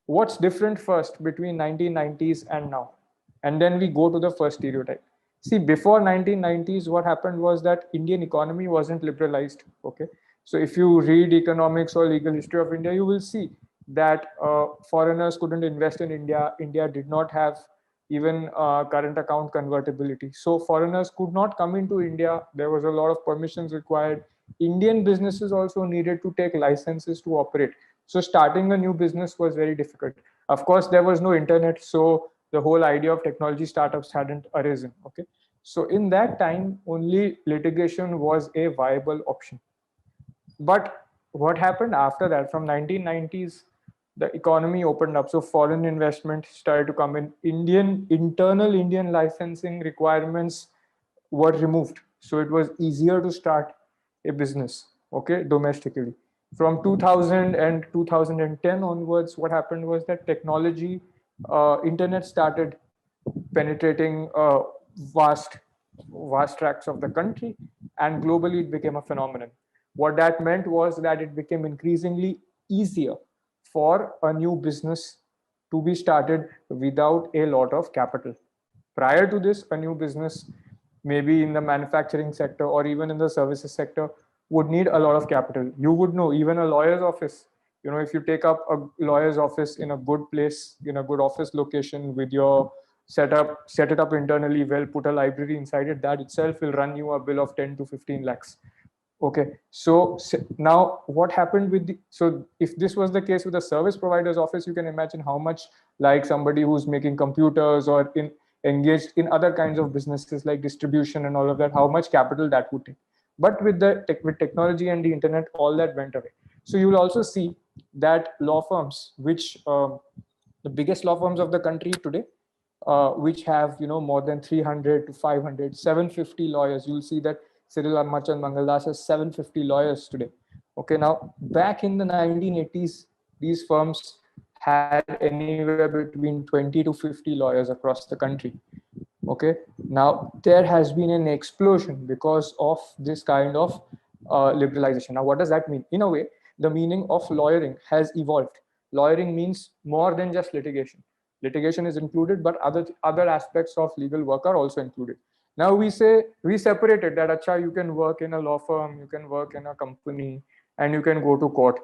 What's different first between 1990s and now? And then we go to the first stereotype. See, before 1990s, what happened was that Indian economy wasn't liberalized. Okay, so if you read economics or legal history of India, you will see that foreigners couldn't invest in India. India did not have even current account convertibility. So foreigners could not come into India. There was a lot of permissions required. Indian businesses also needed to take licenses to operate. So starting a new business was very difficult. Of course, there was no internet, so the whole idea of technology startups hadn't arisen. Okay, so in that time, only litigation was a viable option. But what happened after that? From 1990s, the economy opened up, so foreign investment started to come in. Internal Indian licensing requirements were removed, so it was easier to start a business, okay, domestically. From 2000 and 2010 onwards, what happened was that technology, internet started penetrating vast vast tracts of the country, and globally it became a phenomenon. What that meant was that it became increasingly easier for a new business to be started without a lot of capital. Prior to this, a new business, maybe in the manufacturing sector or even in the services sector, would need a lot of capital. You would know, even a lawyer's office, if you take up a lawyer's office in a good place, in a good office location with your set it up internally well, put a library inside it, that itself will run you a bill of 10 to 15 lakhs. Okay, so now what happened with so if this was the case with a service provider's office, you can imagine how much, like somebody who's making computers or engaged in other kinds of businesses like distribution and all of that, how much capital that would take. But with with technology and the internet, all that went away. So you will also see that law firms, which the biggest law firms of the country today, which have more than 300 to 500, 750 lawyers. You'll see that Cyril Amachan Mangaldas has 750 lawyers today. Okay, now back in the 1980s, these firms had anywhere between 20 to 50 lawyers across the country. Okay, now there has been an explosion because of this kind of liberalization. Now, what does that mean? In a way, the meaning of lawyering has evolved. Lawyering means more than just litigation. Litigation is included, but other aspects of legal work are also included. Now we separated that, acha, you can work in a law firm, you can work in a company, and you can go to court.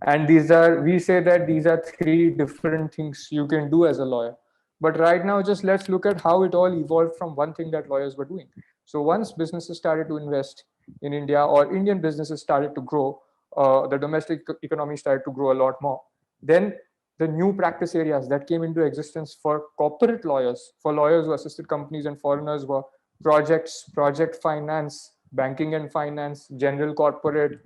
And we say that these are three different things you can do as a lawyer. But right now, just let's look at how it all evolved from one thing that lawyers were doing. So once businesses started to invest in India, or Indian businesses started to grow, the domestic economy started to grow a lot more. Then the new practice areas that came into existence for corporate lawyers, for lawyers who assisted companies and foreigners, were project finance, banking and finance, general corporate,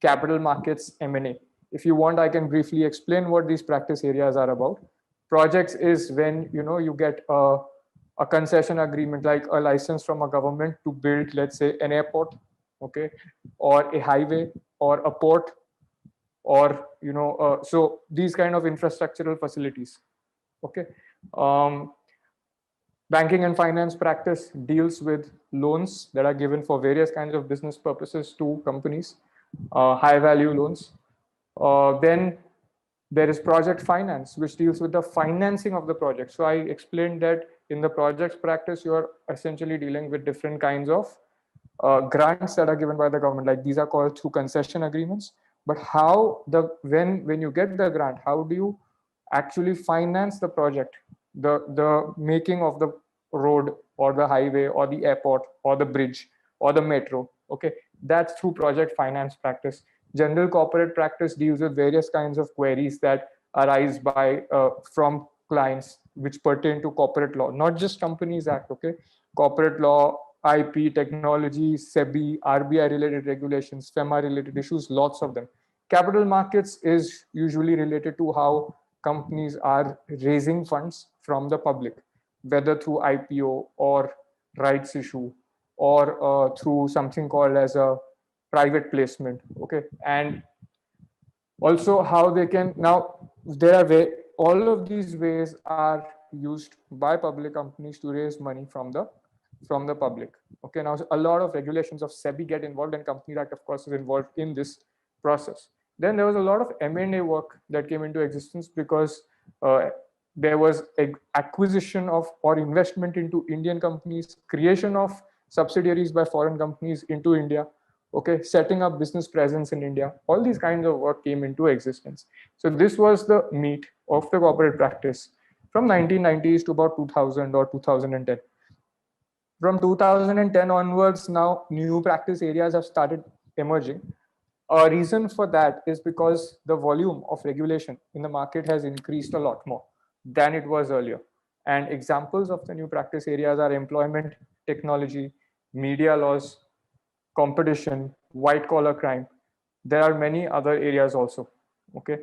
capital markets, M&A. If you want, I can briefly explain what these practice areas are about. Projects is when you get a concession agreement, like a license from a government to build, let's say, an airport, okay, or a highway or a port, or so these kind of infrastructural facilities. Okay, banking and finance practice deals with loans that are given for various kinds of business purposes to companies, high value loans. Then there is project finance, which deals with the financing of the project. So I explained that in the projects practice, you are essentially dealing with different kinds of grants that are given by the government. Like, these are called through concession agreements. But how when you get the grant, how do you actually finance the project, the making of the road or the highway or the airport or the bridge or the metro? Okay, that's through project finance practice. General corporate practice deals with various kinds of queries that arise from clients, which pertain to corporate law, not just Companies Act. Okay, corporate law, IP, technology, SEBI, RBI related regulations, FEMA related issues, lots of them. Capital markets is usually related to how companies are raising funds from the public, whether through IPO or rights issue, or through something called as a private placement. Okay, and also how they can, now there are all of these ways are used by public companies to raise money from the public. Okay, now a lot of regulations of SEBI get involved, and Company Act, of course, is involved in this process. Then there was a lot of M&A work that came into existence because there was acquisition of or investment into Indian companies, creation of subsidiaries by foreign companies into India, okay, setting up business presence in India. All these kinds of work came into existence. So this was the meat of the corporate practice from 1990s to about 2000 or 2010. From 2010 onwards, now new practice areas have started emerging. A reason for that is because the volume of regulation in the market has increased a lot more than it was earlier. And examples of the new practice areas are employment, technology, media laws, competition, white collar crime. There are many other areas also. Okay.